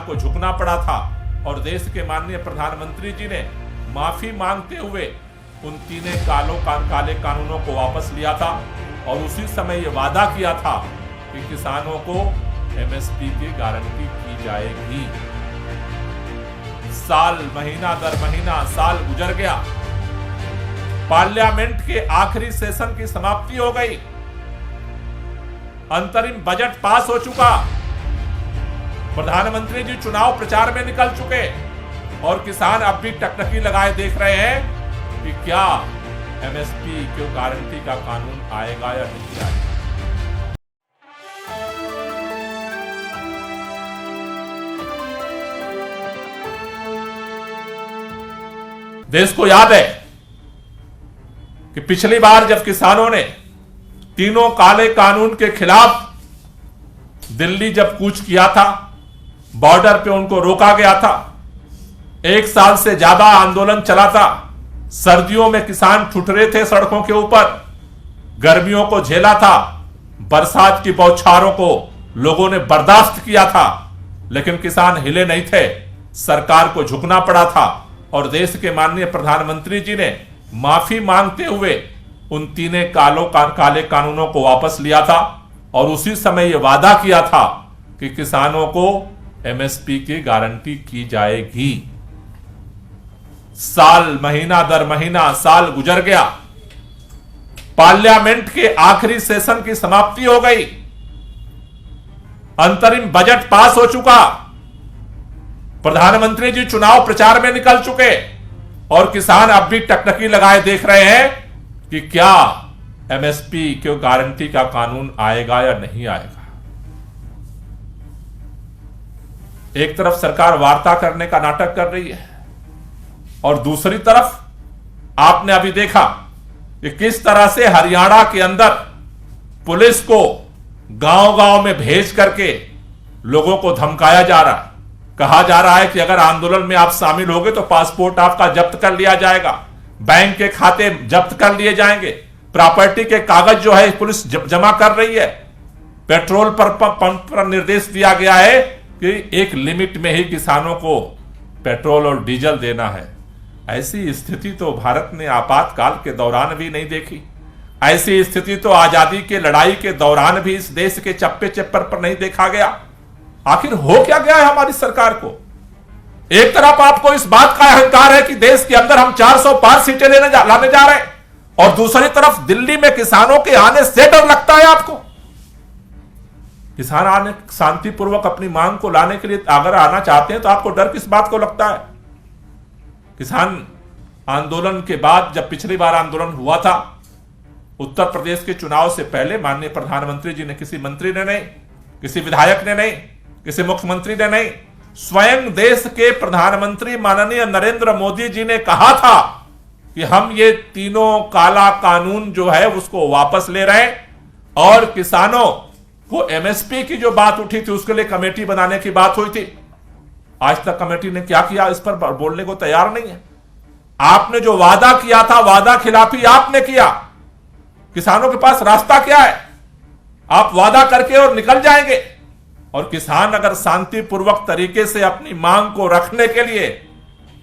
को झुकना पड़ा था और देश के माननीय प्रधानमंत्री जी ने माफी मांगते हुए उन तीनों काले कानूनों को वापस लिया था और उसी समय ये वादा किया था कि किसानों को एमएसपी की गारंटी की जाएगी। साल महीना दर महीना साल गुजर गया, पार्लियामेंट के आखिरी सेशन की समाप्ति हो गई, अंतरिम बजट पास हो चुका, प्रधानमंत्री जी चुनाव प्रचार में निकल चुके और किसान अब भी टकटकी लगाए देख रहे हैं कि क्या एमएसपी की गारंटी का कानून आएगा या नहीं आएगा। देश को याद है कि पिछली बार जब किसानों ने तीनों काले कानून के खिलाफ दिल्ली जब कूच किया था, बॉर्डर पे उनको रोका गया था, 1 साल से ज्यादा आंदोलन चला था, सर्दियों में किसान ठुठरे थे सड़कों के ऊपर, गर्मियों को झेला था, बरसात की बौछारों को लोगों ने बर्दाश्त किया था, लेकिन किसान हिले नहीं थे। सरकार को झुकना पड़ा था और देश के माननीय प्रधानमंत्री जी ने माफी मांगते हुए उन तीनों काले कानूनों को वापस लिया था और उसी समय यह वादा किया था कि किसानों को एमएसपी की गारंटी की जाएगी। साल महीना दर महीना साल गुजर गया, पार्लियामेंट के आखिरी सेशन की समाप्ति हो गई, अंतरिम बजट पास हो चुका, प्रधानमंत्री जी चुनाव प्रचार में निकल चुके और किसान अब भी टकटकी लगाए देख रहे हैं कि क्या एमएसपी की गारंटी का कानून आएगा या नहीं आएगा। एक तरफ सरकार वार्ता करने का नाटक कर रही है और दूसरी तरफ आपने अभी देखा कि किस तरह से हरियाणा के अंदर पुलिस को गांव-गांव में भेज करके लोगों को धमकाया जा रहा है। कहा जा रहा है कि अगर आंदोलन में आप शामिल होगे तो पासपोर्ट आपका जब्त कर लिया जाएगा, बैंक के खाते जब्त कर लिए जाएंगे, प्रॉपर्टी के कागज जो है पुलिस जमा कर रही है। पेट्रोल पंप पर निर्देश दिया गया है कि एक लिमिट में ही किसानों को पेट्रोल और डीजल देना है। ऐसी स्थिति तो भारत ने आपातकाल के दौरान भी नहीं देखी। ऐसी स्थिति तो आजादी के लड़ाई के दौरान भी इस देश के चप्पे चप्पर पर नहीं देखा गया। आखिर हो क्या गया है हमारी सरकार को? एक तरफ आपको इस बात का अहंकार है कि देश के अंदर हम 400 पार सीटें लाने जा रहे हैं और दूसरी तरफ दिल्ली में किसानों के आने से डर लगता है आपको। किसान आने शांतिपूर्वक अपनी मांग को लाने के लिए अगर आना चाहते हैं तो आपको डर किस बात को लगता है? किसान आंदोलन के बाद जब पिछली बार आंदोलन हुआ था उत्तर प्रदेश के चुनाव से पहले, माननीय प्रधानमंत्री जी ने, किसी मंत्री ने नहीं, किसी विधायक ने नहीं, किसी मुख्यमंत्री ने नहीं, स्वयं देश के प्रधानमंत्री माननीय नरेंद्र मोदी जी ने कहा था कि हम ये तीनों काला कानून जो है उसको वापस ले रहे हैं और किसानों को एमएसपी की जो बात उठी थी उसके लिए कमेटी बनाने की बात हुई थी। आज तक कमेटी ने क्या किया इस पर बोलने को तैयार नहीं है। आपने जो वादा किया था, वादा खिलाफी आपने किया। किसानों के पास रास्ता क्या है? आप वादा करके और निकल जाएंगे और किसान अगर शांतिपूर्वक तरीके से अपनी मांग को रखने के लिए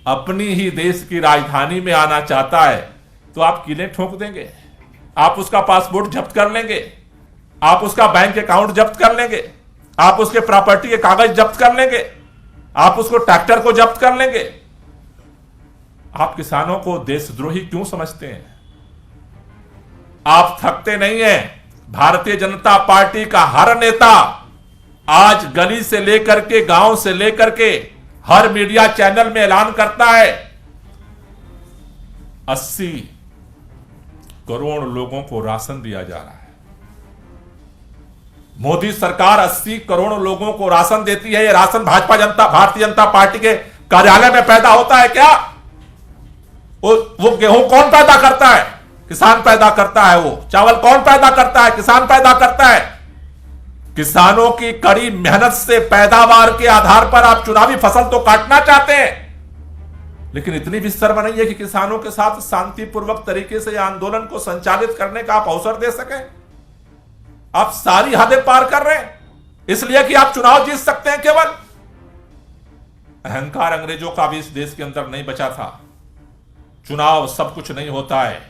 अपनी ही देश की राजधानी में आना चाहता है तो आप कीलें ठोक देंगे, आप उसका पासपोर्ट जब्त कर लेंगे, आप उसका बैंक अकाउंट जब्त कर लेंगे, आप उसके प्रॉपर्टी के कागज जब्त कर लेंगे, आप उसको ट्रैक्टर को जब्त कर लेंगे। आप किसानों को देशद्रोही क्यों समझते हैं? आप थकते नहीं हैं। भारतीय जनता पार्टी का हर नेता आज गली से लेकर के, गांव से लेकर के हर मीडिया चैनल में ऐलान करता है 80 करोड़ लोगों को राशन दिया जा रहा है। मोदी सरकार 80 करोड़ लोगों को राशन देती है। ये राशन भारतीय जनता पार्टी के कार्यालय में पैदा होता है क्या? वो गेहूं कौन पैदा करता है? किसान पैदा करता है। वो चावल कौन पैदा करता है? किसान पैदा करता है। किसानों की कड़ी मेहनत से पैदावार के आधार पर आप चुनावी फसल तो काटना चाहते हैं, लेकिन इतनी भी शर्म नहीं है कि किसानों के साथ शांतिपूर्वक तरीके से आंदोलन को संचालित करने का आप अवसर दे सकें। आप सारी हदें पार कर रहे हैं इसलिए कि आप चुनाव जीत सकते हैं केवल। अहंकार अंग्रेजों का भी इस देश के अंदर नहीं बचा था। चुनाव सब कुछ नहीं होता है।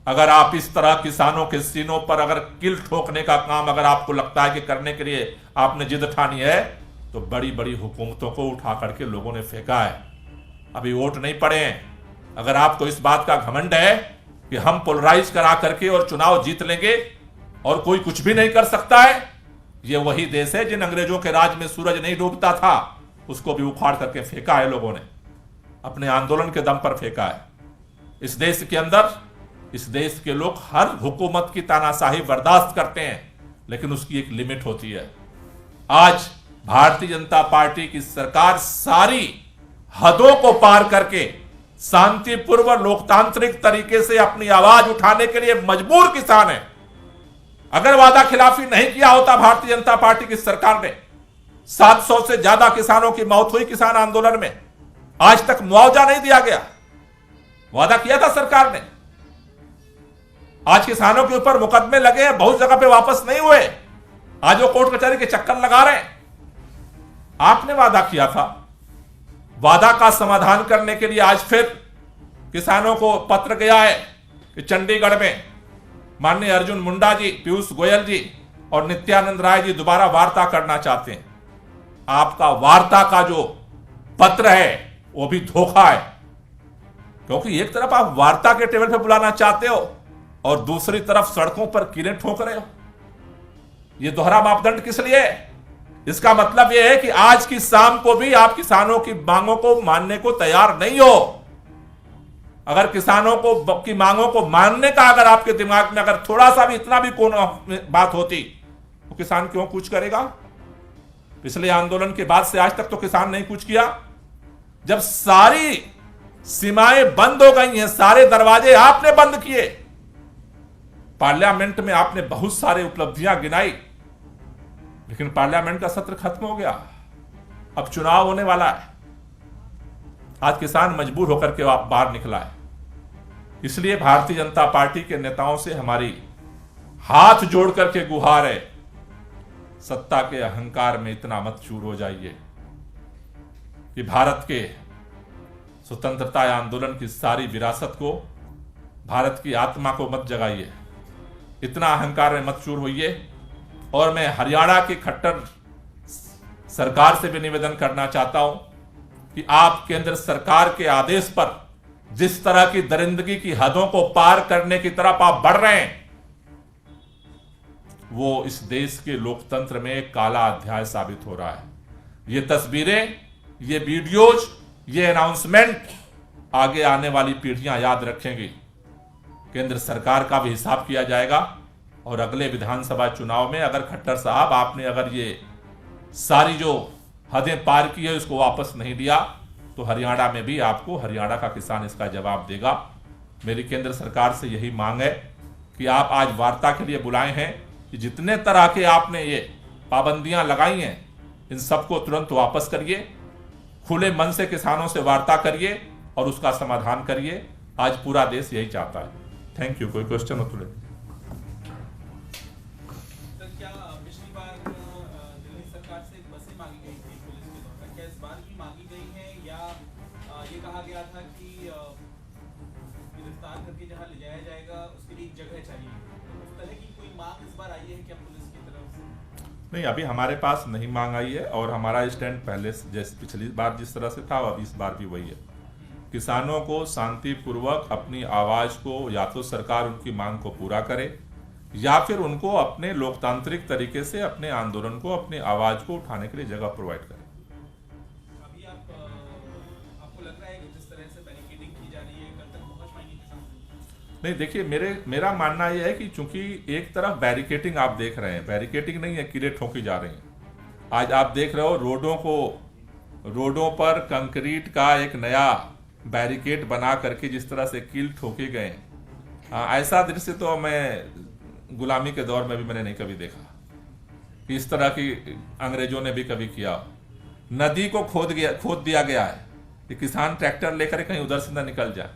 अगर आप इस तरह किसानों के सीनों पर अगर किल ठोकने का काम अगर आपको लगता है कि करने के लिए आपने जिद ठानी है, तो बड़ी बड़ी हुकूमतों को उठा करके लोगों ने फेंका है। अभी वोट नहीं पड़े हैं। अगर आपको इस बात का घमंड है कि हम पोलराइज करा करके और चुनाव जीत लेंगे और कोई कुछ भी नहीं कर सकता है, यह वही देश है जिन अंग्रेजों के राज में सूरज नहीं डूबता था, उसको भी उखाड़ करके फेंका है लोगों ने, अपने आंदोलन के दम पर फेंका है। इस देश के अंदर इस देश के लोग हर हुकूमत की तानाशाही बर्दाश्त करते हैं, लेकिन उसकी एक लिमिट होती है। आज भारतीय जनता पार्टी की सरकार सारी हदों को पार करके शांतिपूर्व लोकतांत्रिक तरीके से अपनी आवाज उठाने के लिए मजबूर किसान है। अगर वादा खिलाफी नहीं किया होता भारतीय जनता पार्टी की सरकार ने, 700 से ज्यादा किसानों की मौत हुई किसान आंदोलन में, आज तक मुआवजा नहीं दिया गया। वादा किया था सरकार ने। आज किसानों के ऊपर मुकदमे लगे हैं, बहुत जगह पे वापस नहीं हुए। आज वो कोर्ट कचहरी के चक्कर लगा रहे हैं। आपने वादा किया था, वादा का समाधान करने के लिए आज फिर किसानों को पत्र गया है कि चंडीगढ़ में माननीय अर्जुन मुंडा जी, पीयूष गोयल जी और नित्यानंद राय जी दोबारा वार्ता करना चाहते हैं। आपका वार्ता का जो पत्र है वो भी धोखा है, क्योंकि एक तरफ आप वार्ता के टेबल पर बुलाना चाहते हो और दूसरी तरफ सड़कों पर कीलें ठोक रहे हो। यह दोहरा मापदंड किस लिए? इसका मतलब यह है कि आज की शाम को भी आप किसानों की मांगों को मानने को तैयार नहीं हो। अगर किसानों को की मांगों को मानने का अगर आपके दिमाग में अगर थोड़ा सा भी इतना भी कोई बात होती, तो किसान क्यों कूच करेगा? पिछले आंदोलन के बाद से आज तक तो किसान नहीं कूच किया। जब सारी सीमाएं बंद हो गई हैं, सारे दरवाजे आपने बंद किए, पार्लियामेंट में आपने बहुत सारे उपलब्धियां गिनाई, लेकिन पार्लियामेंट का सत्र खत्म हो गया। अब चुनाव होने वाला है। आज किसान मजबूर होकर के बाहर निकला है। इसलिए भारतीय जनता पार्टी के नेताओं से हमारी हाथ जोड़ करके गुहार है, सत्ता के अहंकार में इतना मत चूर हो जाइए कि भारत के स्वतंत्रता आंदोलन की सारी विरासत को, भारत की आत्मा को मत जगाइए। इतना अहंकार में मत चूर होइए। और मैं हरियाणा की खट्टर सरकार से भी निवेदन करना चाहता हूं कि आप केंद्र सरकार के आदेश पर जिस तरह की दरिंदगी की हदों को पार करने की तरफ आप बढ़ रहे हैं, वो इस देश के लोकतंत्र में एक काला अध्याय साबित हो रहा है। ये तस्वीरें, ये वीडियोज, ये अनाउंसमेंट आगे आने वाली पीढ़ियां याद रखेंगी। केंद्र सरकार का भी हिसाब किया जाएगा और अगले विधानसभा चुनाव में अगर खट्टर साहब आपने अगर ये सारी जो हदें पार की है उसको वापस नहीं दिया, तो हरियाणा में भी आपको हरियाणा का किसान इसका जवाब देगा। मेरी केंद्र सरकार से यही मांग है कि आप आज वार्ता के लिए बुलाए हैं कि जितने तरह के आपने ये पाबंदियां लगाई हैं, इन सबको तुरंत वापस करिए। खुले मन से किसानों से वार्ता करिए और उसका समाधान करिए। आज पूरा देश यही चाहता है। Thank you. कोई क्वेश्चन हो तो ले। क्या पिछली बार दिल्ली सरकार से बसें मांगी गई थी पुलिस के द्वारा, क्या इस बार भी मांगी गई है, या ये कहा गया था कि गिरफ्तार करके जहां ले जाया जाएगा उसके लिए एक जगह चाहिए, तो उस तरह की कोई मांग इस बार आई है क्या पुलिस की तरफ से? नहीं, अभी हमारे पास नहीं मांग आई है और हमारा स्टैंड पहले जैसे पिछली बार जिस तरह से था अब इस बार भी वही है। किसानों को शांतिपूर्वक अपनी आवाज को या तो सरकार उनकी मांग को पूरा करे या फिर उनको अपने लोकतांत्रिक तरीके से अपने आंदोलन को, अपनी आवाज को उठाने के लिए जगह प्रोवाइड करे। अभी आपको लग रहा है कि जिस तरह से बैरिकेडिंग की जा रही है, कल तक पहुंच पाएंगे किसान? नहीं, देखिए मेरा मानना यह है कि चूंकि एक तरफ बैरिकेडिंग आप देख रहे हैं, बैरिकेडिंग नहीं है, कीलें ठोकी जा रही हैं। आज आप देख रहे हो रोडों पर कंक्रीट का एक नया बैरिकेड बना करके जिस तरह से कील ठोके गए, ऐसा दृश्य तो मैं गुलामी के दौर में भी मैंने नहीं कभी देखा कि इस तरह की अंग्रेजों ने भी कभी किया। नदी को खोद दिया गया है कि किसान ट्रैक्टर लेकर कहीं उधर से न निकल जाए।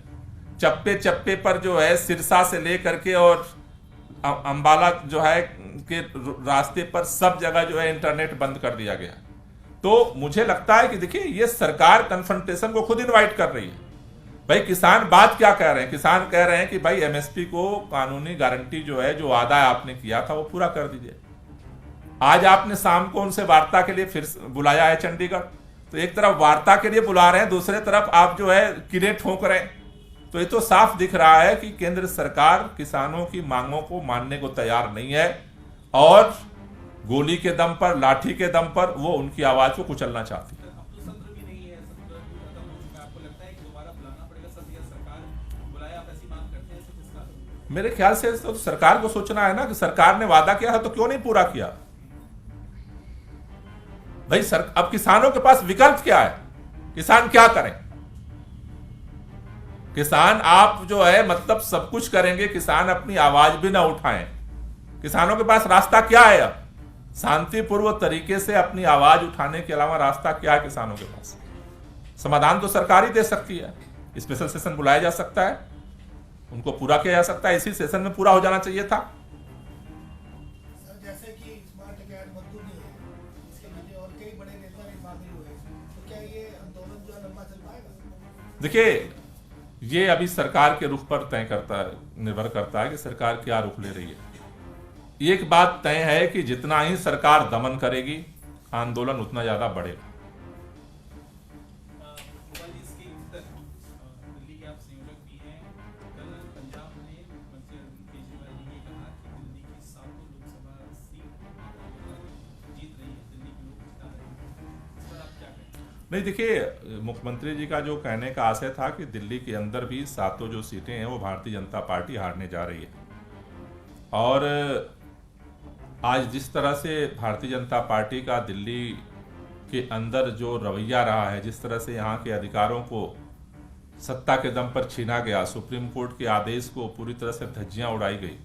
चप्पे चप्पे पर जो है सिरसा से लेकर के और अंबाला जो है के रास्ते पर सब जगह जो है इंटरनेट बंद कर दिया गया। तो मुझे लगता है कि देखिए ये सरकार कन्फ्रंटेशन को खुद इनवाइट कर रही है। भाई किसान बात क्या कह रहे हैं? किसान कह रहे हैं कि भाई एमएसपी को कानूनी गारंटी जो है, जो वादा आपने किया था वो पूरा कर दीजिए। आज आपने शाम को उनसे वार्ता के लिए फिर बुलाया है चंडीगढ़, तो एक तरफ वार्ता के लिए बुला रहे हैं, दूसरे तरफ आप जो है किले ठोक रहे हैं। तो ये तो साफ दिख रहा है कि केंद्र सरकार किसानों की मांगों को मानने को तैयार नहीं है और गोली के दम पर, लाठी के दम पर वो उनकी आवाज को कुचलना चाहती है। अब तो सत्र भी नहीं है, सत्र भी खत्म हो चुका है। आपको लगता है कि दोबारा बुलाना पड़ेगा सत्र, या सरकार बुलाए, आप ऐसी मांग करते हैं ऐसे किसान? मेरे ख्याल से तो सरकार को सोचना है ना कि सरकार ने वादा किया था तो क्यों नहीं पूरा किया। भाई अब किसानों के पास विकल्प क्या है? किसान क्या करें? किसान आप जो है मतलब सब कुछ करेंगे, किसान अपनी आवाज भी ना उठाएं। किसानों के पास रास्ता क्या है? अब शांतिपूर्व तरीके से अपनी आवाज उठाने के अलावा रास्ता क्या है किसानों के पास? समाधान तो सरकार ही दे सकती है। स्पेशल सेशन बुलाया जा सकता है, उनको पूरा किया जा सकता है, इसी सेशन में पूरा हो जाना चाहिए था। सर जैसे कि स्मार्ट कैट मजदूर नहीं है, इसके पीछे और कई बड़े नेता भी शामिल हुए, तो क्या ये आंदोलन जो है लंबा चल पाएगा? देखिए ये अभी सरकार के रुख पर तय करता है, निर्भर करता है कि सरकार क्या रुख ले रही है। एक बात तय है कि जितना ही सरकार दमन करेगी आंदोलन उतना ज्यादा बढ़ेगा। दिल्ली के आप संयोजक भी हैं। कल पंजाब में मुख्यमंत्री अरविंद केजरीवाल जी ने कहा कि दिल्ली की 7 लोकसभा सीट जीत रही है, दिल्ली के लोग जिता रहे हैं। इस पर आप क्या कहेंगे? नहीं देखिए, मुख्यमंत्री जी का जो कहने का आशय था कि दिल्ली के अंदर भी 7 जो सीटें हैं वो भारतीय जनता पार्टी हारने जा रही है। और आज जिस तरह से भारतीय जनता पार्टी का दिल्ली के अंदर जो रवैया रहा है, जिस तरह से यहाँ के अधिकारों को सत्ता के दम पर छीना गया, सुप्रीम कोर्ट के आदेश को पूरी तरह से धज्जियां उड़ाई गई,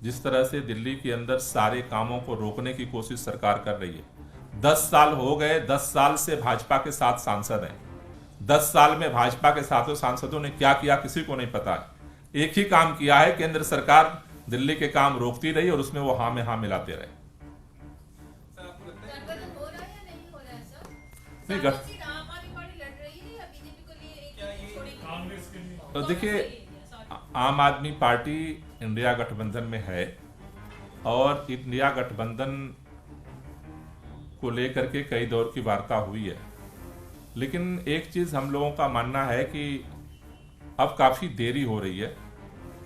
जिस तरह से दिल्ली के अंदर सारे कामों को रोकने की कोशिश सरकार कर रही है। 10 साल हो गए, 10 साल से भाजपा के 7 सांसद हैं। 10 साल में भाजपा के 7 सांसदों ने क्या किया किसी को नहीं पता है। एक ही काम किया है, केंद्र सरकार दिल्ली के काम रोकती रही और उसमें वो हाँ में हाँ मिलाते रहे। सर आपको लगता है गठबंधन हो रहा है या नहीं हो रहा है सर? नहीं, सातों सीट आम आदमी पार्टी लड़ रही है या बीजेपी को लिए क्या ये एक छोड़ेगी? कांग्रेस के लिए? तो देखिए, आम आदमी पार्टी इंडिया गठबंधन में है और इंडिया गठबंधन को लेकर के कई दौर की वार्ता हुई है, लेकिन एक चीज हम लोगों का मानना है कि अब काफी देरी हो रही है।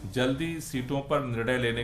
जल्दी सीटों पर निर्णय लेने की